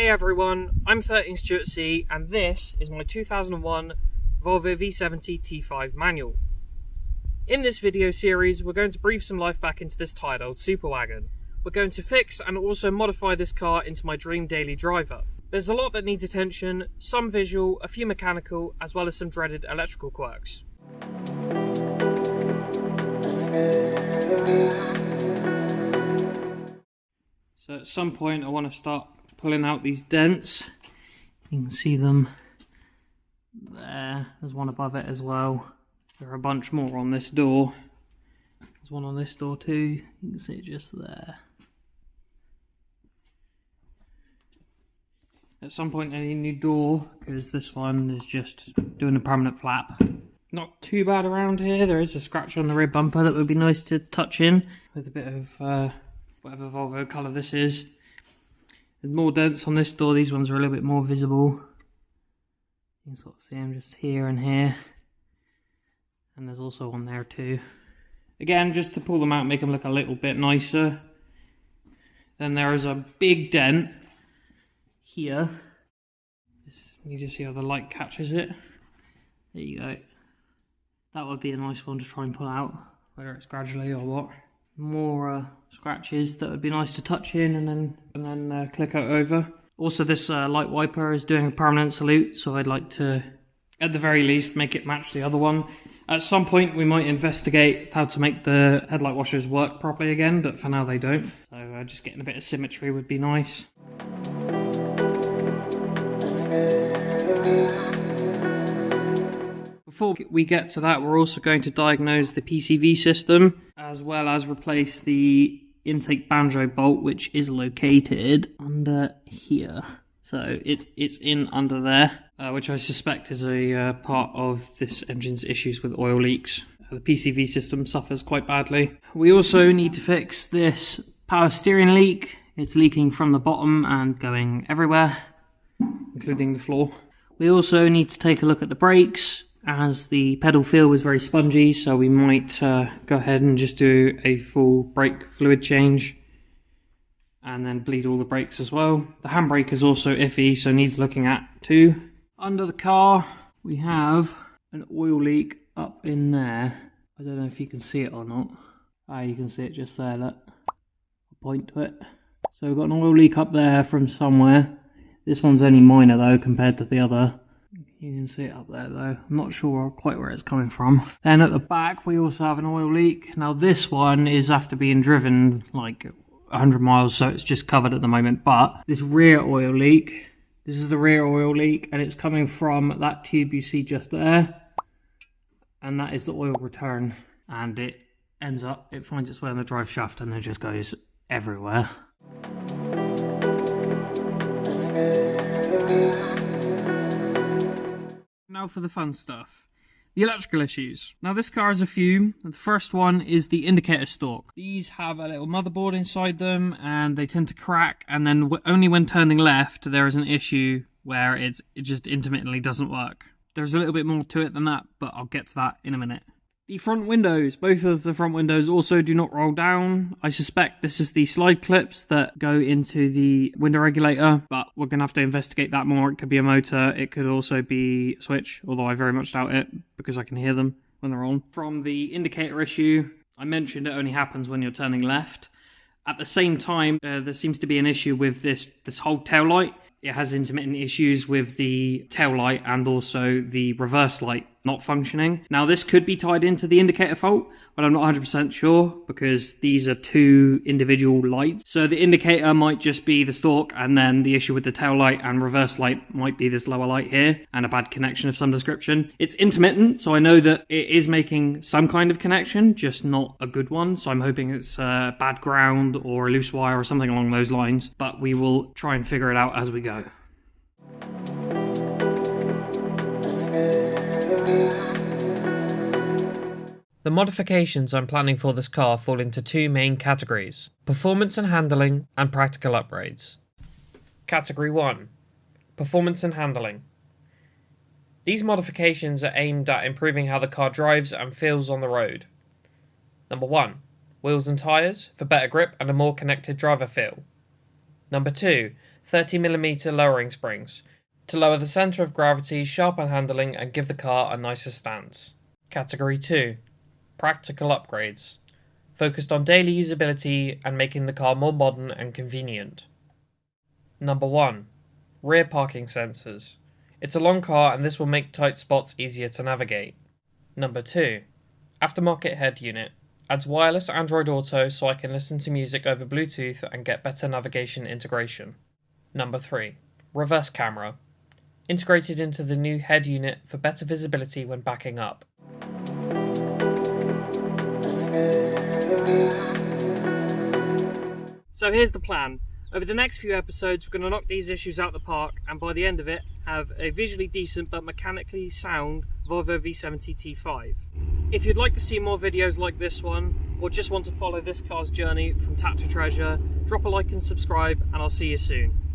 Hey everyone, I'm 13 Stuart C and this is my 2001 Volvo V70 T5 manual. In this video series we're going to breathe some life back into this tired old superwagon. We're going to fix and also modify this car into my dream daily driver. There's a lot that needs attention, some visual, a few mechanical, as well as some dreaded electrical quirks. So at some point I want to start pulling out these dents. You can see them there. There's one above it as well. There are a bunch more on this door. There's one on this door too. You can see it just there. At some point I need a new door because this one is just doing a permanent flap. Not too bad around here. There is a scratch on the rear bumper that would be nice to touch in with a bit of whatever Volvo colour this is. There's more dents on this door. These ones are a little bit more visible. You can sort of see them just here and here. And there's also one there too. Again, just to pull them out, make them look a little bit nicer. Then there is a big dent here. You just see how the light catches it. There you go. That would be a nice one to try and pull out, whether it's gradually or what. More scratches that would be nice to touch in and then click out over. Also, this light wiper is doing a permanent salute, so I'd like to, at the very least, make it match the other one. At some point we might investigate how to make the headlight washers work properly again, but for now they don't. So just getting a bit of symmetry would be nice. Before we get to that, we're also going to diagnose the PCV system, as well as replace the intake banjo bolt, which is located under here. So it's in under there, which I suspect is a part of this engine's issues with oil leaks. The PCV system suffers quite badly. We also need to fix this power steering leak. It's leaking from the bottom and going everywhere, including the floor. We also need to take a look at the brakes, as the pedal feel was very spongy, so we might go ahead and just do a full brake fluid change and then bleed all the brakes as well. The handbrake is also iffy, so needs looking at too. Under the car we have an oil leak up in there. I don't know if you can see it or not. You can see it just there, look. I'll point to it. So we've got an oil leak up there from somewhere. This one's only minor though compared to the other. You can see it up there though. I'm not sure quite where it's coming from. Then at the back we also have an oil leak. Now this one is after being driven like 100 miles, so it's just covered at the moment. But this rear oil leak, this is the rear oil leak, and it's coming from that tube you see just there. And that is the oil return. And it finds its way on the drive shaft and then just goes everywhere. Now for the fun stuff. The electrical issues. Now this car has a few. The first one is the indicator stalk. These have a little motherboard inside them and they tend to crack, and then only when turning left there is an issue where it just intermittently doesn't work. There's a little bit more to it than that, but I'll get to that in a minute. The front windows, both of the front windows also do not roll down. I suspect this is the slide clips that go into the window regulator, but we're going to have to investigate that more. It could be a motor, it could also be a switch, although I very much doubt it because I can hear them when they're on. From the indicator issue, I mentioned it only happens when you're turning left. At the same time, there seems to be an issue with this whole tail light. It has intermittent issues with the tail light and also the reverse light not functioning. Now this could be tied into the indicator fault, but I'm not 100% sure because these are two individual lights. So the indicator might just be the stalk, and then the issue with the tail light and reverse light might be this lower light here and a bad connection of some description. It's intermittent, so I know that it is making some kind of connection, just not a good one. So I'm hoping it's bad ground or a loose wire or something along those lines, but we will try and figure it out as we go. The modifications I'm planning for this car fall into two main categories: performance and handling, and practical upgrades. Category 1. Performance and handling. These modifications are aimed at improving how the car drives and feels on the road. Number 1. Wheels and tyres, for better grip and a more connected driver feel. Number 2, 30mm lowering springs, to lower the centre of gravity, sharpen handling and give the car a nicer stance. Category 2, practical upgrades, focused on daily usability and making the car more modern and convenient. Number 1, rear parking sensors. It's a long car and this will make tight spots easier to navigate. Number 2, aftermarket head unit. Adds wireless Android Auto so I can listen to music over Bluetooth and get better navigation integration. Number 3, reverse camera. Integrated into the new head unit for better visibility when backing up. So here's the plan. Over the next few episodes we're going to knock these issues out the park, and by the end of it have a visually decent but mechanically sound Volvo V70 T5. If you'd like to see more videos like this one, or just want to follow this car's journey from tap to treasure, drop a like and subscribe, and I'll see you soon.